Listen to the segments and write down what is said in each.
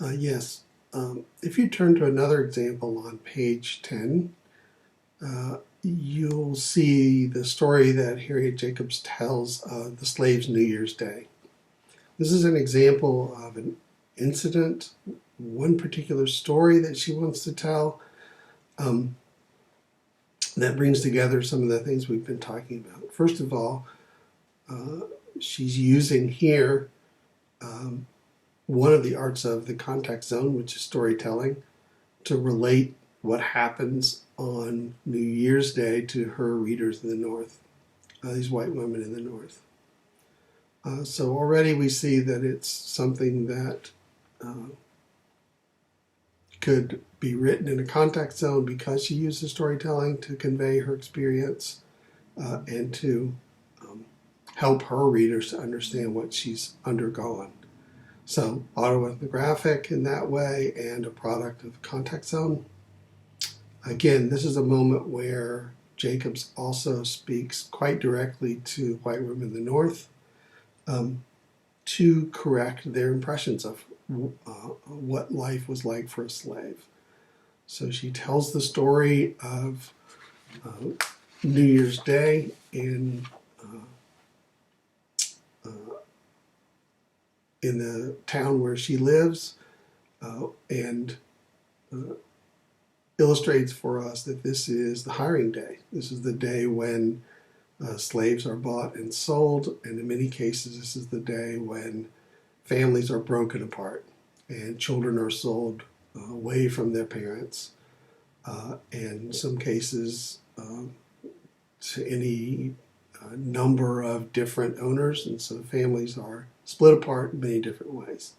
Yes. If you turn to another example on page 10, you'll see the story that Harriet Jacobs tells of the slaves' New Year's Day. This is an example of an incident, one particular story that she wants to tell that brings together some of the things we've been talking about. First of all, she's using here one of the arts of the contact zone, which is storytelling, to relate what happens on New Year's Day to her readers in the North, these white women in the North. So already we see that it's something that could be written in a contact zone because she uses storytelling to convey her experience and to help her readers to understand what she's undergone. So autoethnographic in that way and a product of the contact zone. Again, this is a moment where Jacobs also speaks quite directly to white women in the North to correct their impressions of what life was like for a slave. So she tells the story of New Year's Day in the town where she lives, and illustrates for us that this is the hiring day. This is the day when slaves are bought and sold, and in many cases this is the day when families are broken apart and children are sold away from their parents, and in some cases to any number of different owners, and so families are split apart in many different ways.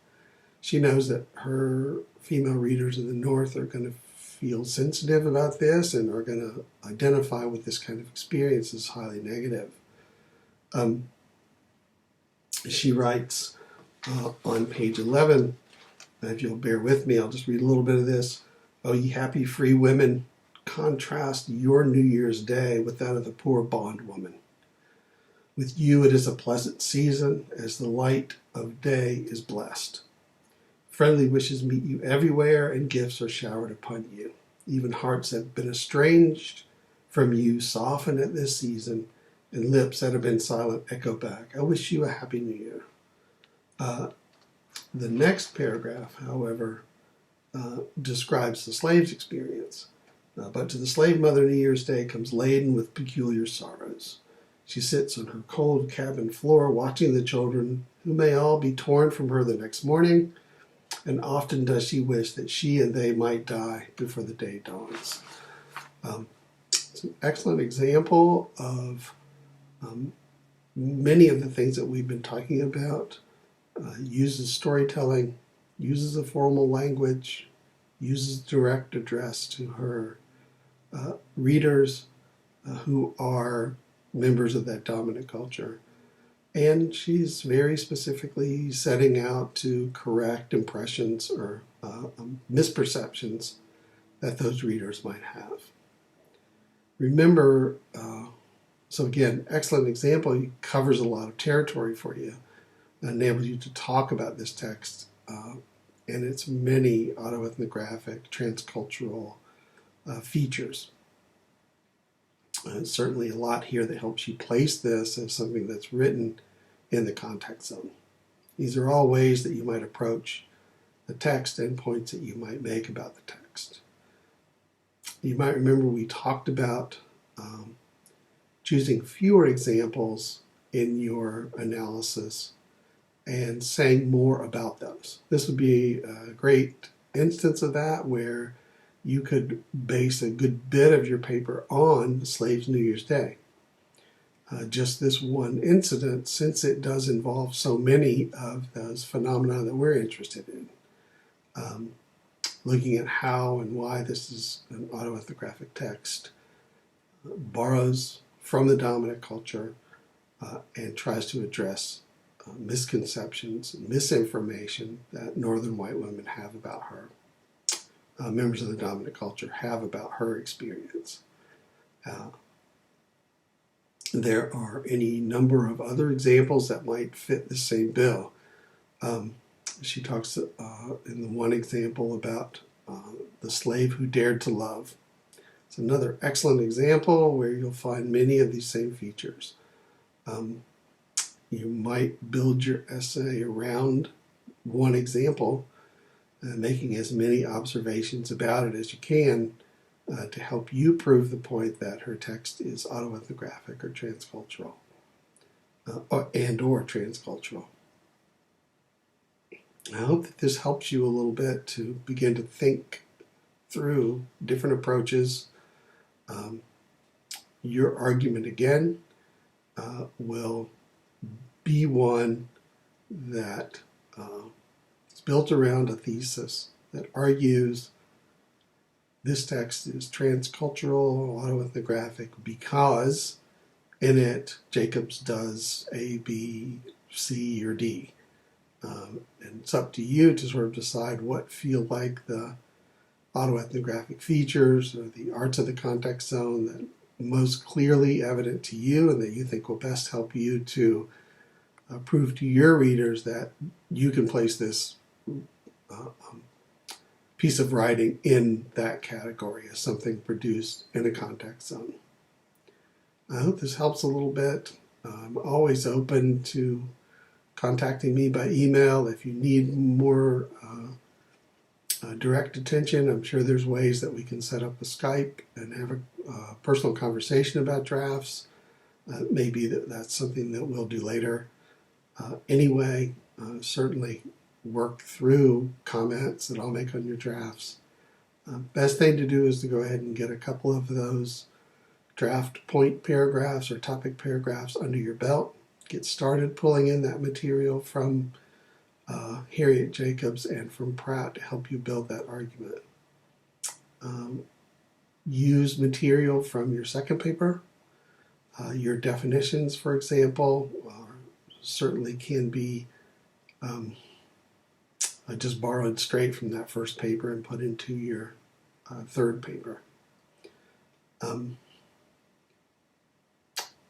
She knows that her female readers in the North are going to feel sensitive about this and are going to identify with this kind of experience as highly negative. She writes on page 11, and if you'll bear with me, I'll just read a little bit of this. "Oh, ye happy free women, contrast your New Year's Day with that of the poor bondwoman. With you it is a pleasant season, as the light of day is blessed. Friendly wishes meet you everywhere, and gifts are showered upon you. Even hearts that have been estranged from you soften at this season, and lips that have been silent echo back, I wish you a happy New Year." The next paragraph, however, describes the slave's experience. "But to the slave mother, New Year's Day comes laden with peculiar sorrows. She sits on her cold cabin floor watching the children, who may all be torn from her the next morning, and often does she wish that she and they might die before the day dawns." It's an excellent example of many of the things that we've been talking about. Uses storytelling, uses a formal language, uses direct address to her readers who are members of that dominant culture. And she's very specifically setting out to correct impressions or misperceptions that those readers might have. Remember, so again, excellent example. It covers a lot of territory for you, enables you to talk about this text and its many autoethnographic, transcultural features. Certainly a lot here that helps you place this as something that's written in the contact zone. These are all ways that you might approach the text and points that you might make about the text. You might remember we talked about choosing fewer examples in your analysis and saying more about those. This would be a great instance of that, where you could base a good bit of your paper on the slave's New Year's Day. Just this one incident, since it does involve so many of those phenomena that we're interested in. Looking at how and why this is an autoethnographic text, borrows from the dominant culture and tries to address misconceptions and misinformation that Northern white women have about her. Members of the dominant culture have about her experience. There are any number of other examples that might fit the same bill. She talks in the one example about the slave who dared to love. It's another excellent example where you'll find many of these same features. You might build your essay around one example, making as many observations about it as you can to help you prove the point that her text is autoethnographic or transcultural, or transcultural. I hope that this helps you a little bit to begin to think through different approaches. Your argument, again, will be one that is built around a thesis that argues this text is transcultural, autoethnographic, because in it Jacobs does A, B, C, or D. And it's up to you to sort of decide what feel like the autoethnographic features or the arts of the context zone that most clearly evident to you and that you think will best help you to prove to your readers that you can place this piece of writing in that category as something produced in a context zone. I hope this helps a little bit. I'm always open to contacting me by email if you need more direct attention. I'm sure there's ways that we can set up a Skype and have a personal conversation about drafts. Maybe that's something that we'll do later. Anyway, certainly work through comments that I'll make on your drafts. Best thing to do is to go ahead and get a couple of those draft point paragraphs or topic paragraphs under your belt. Get started pulling in that material from Harriet Jacobs and from Pratt to help you build that argument. Use material from your second paper. Your definitions, for example, certainly can be just borrowed straight from that first paper and put into your third paper.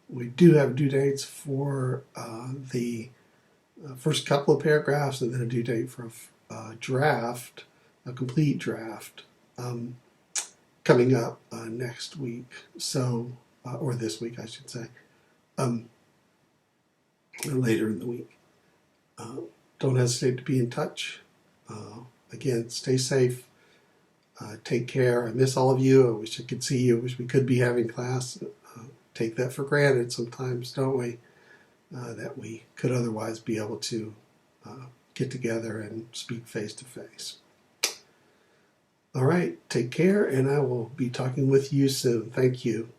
We do have due dates for the first couple of paragraphs and then a due date for a draft, a complete draft, coming up next week, or this week, I should say, later in the week. Don't hesitate to be in touch. Again, stay safe. Take care. I miss all of you. I wish I could see you. I wish we could be having class. Take that for granted sometimes, don't we? That we could otherwise be able to get together and speak face to face. All right, take care, and I will be talking with you soon. Thank you.